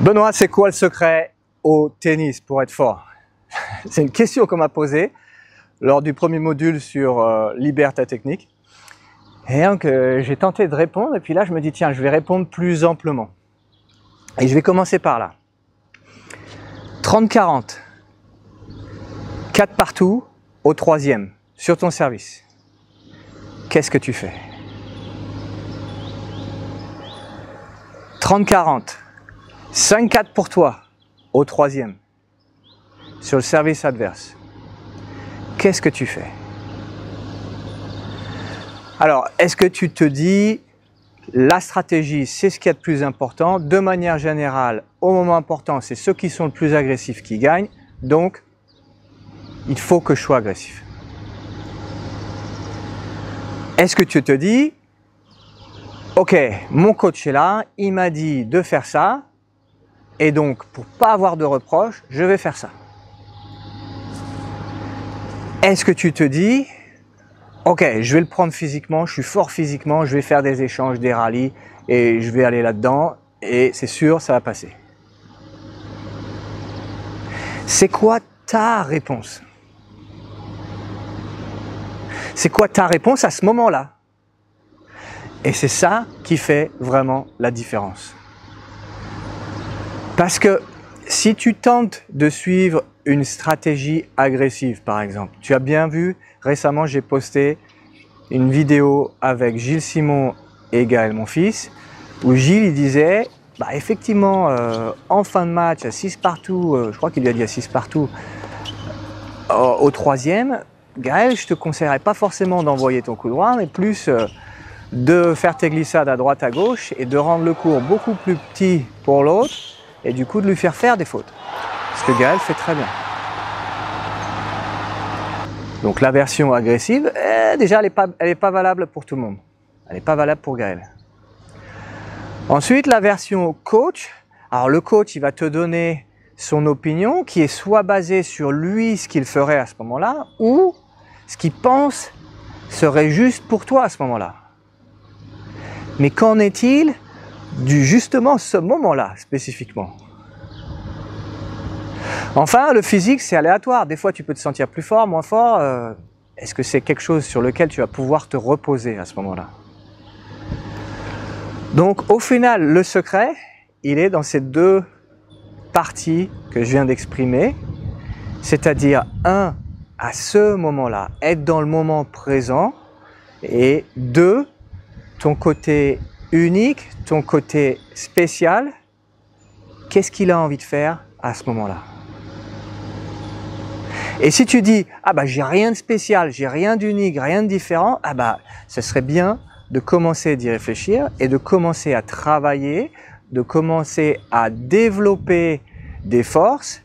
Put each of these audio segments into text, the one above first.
Benoît, c'est quoi le secret au tennis pour être fort? C'est une question qu'on m'a posée lors du premier module sur Libère ta technique. Et donc j'ai tenté de répondre et puis là je me dis tiens, je vais répondre plus amplement. Et je vais commencer par là. 30-40, 4 partout au troisième, sur ton service. Qu'est-ce que tu fais? 30-40, 5-4 pour toi au troisième, sur le service adverse. Qu'est-ce que tu fais? Alors, est-ce que tu te dis, la stratégie, c'est ce qu'il y a de plus important. De manière générale, au moment important, c'est ceux qui sont le plus agressifs qui gagnent. Donc, il faut que je sois agressif. Est-ce que tu te dis, ok, mon coach est là, il m'a dit de faire ça, et donc, pour ne pas avoir de reproches, je vais faire ça. Est-ce que tu te dis, ok, je vais le prendre physiquement, je suis fort physiquement, je vais faire des échanges, des rallyes, et je vais aller là-dedans, et c'est sûr, ça va passer. C'est quoi ta réponse? C'est quoi ta réponse à ce moment-là? Et c'est ça qui fait vraiment la différence. Parce que si tu tentes de suivre une stratégie agressive, par exemple, tu as bien vu, récemment j'ai posté une vidéo avec Gilles Simon et Gaël, mon fils, où Gilles il disait, bah effectivement, en fin de match, à 6 partout, je crois qu'il lui a dit à 6 partout, au troisième, Gaël, je te conseillerais pas forcément d'envoyer ton coup droit, mais plus de faire tes glissades à droite à gauche et de rendre le court beaucoup plus petit pour l'autre et du coup de lui faire des fautes. Ce que Gaël fait très bien. Donc la version agressive, déjà elle est pas valable pour tout le monde. Elle n'est pas valable pour Gaël. Ensuite la version coach. Alors le coach il va te donner son opinion qui est soit basée sur lui ce qu'il ferait à ce moment-là ou ce qu'il pense serait juste pour toi à ce moment-là. Mais qu'en est-il du justement ce moment-là spécifiquement? Enfin, le physique c'est aléatoire. Des fois tu peux te sentir plus fort, moins fort. Est-ce que c'est quelque chose sur lequel tu vas pouvoir te reposer à ce moment-là? Donc au final, le secret, il est dans ces deux parties que je viens d'exprimer. C'est-à-dire, un, à ce moment-là, être dans le moment présent. Et deux, ton côté unique, ton côté spécial, qu'est-ce qu'il a envie de faire à ce moment-là? Et si tu dis, ah bah j'ai rien de spécial, j'ai rien d'unique, rien de différent, ah bah ce serait bien de commencer d'y réfléchir et de commencer à travailler, de commencer à développer des forces.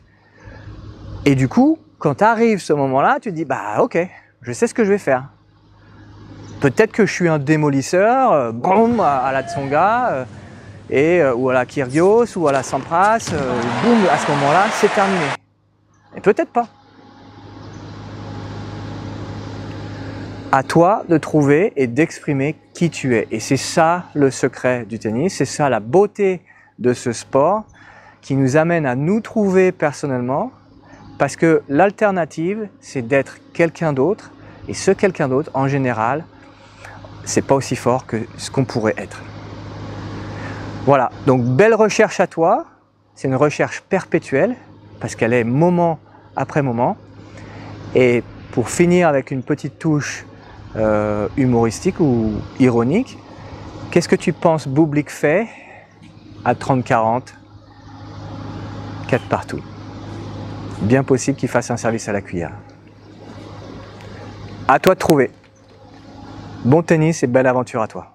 Et du coup, quand arrive ce moment-là, tu te dis, bah ok, je sais ce que je vais faire. Peut-être que je suis un démolisseur, boum, à la Tsonga, ou à la Kyrgios, ou à la Sampras, boum, à ce moment-là, c'est terminé. Et peut-être pas. À toi de trouver et d'exprimer qui tu es. Et c'est ça le secret du tennis, c'est ça la beauté de ce sport qui nous amène à nous trouver personnellement, parce que l'alternative, c'est d'être quelqu'un d'autre, et ce quelqu'un d'autre, en général, c'est pas aussi fort que ce qu'on pourrait être. Voilà, donc belle recherche à toi, c'est une recherche perpétuelle, parce qu'elle est moment après moment, et pour finir avec une petite touche humoristique ou ironique, qu'est-ce que tu penses Bublik fait à 30-40, 4 partout? Bien possible qu'il fasse un service à la cuillère. À toi de trouver. Bon tennis et belle aventure à toi.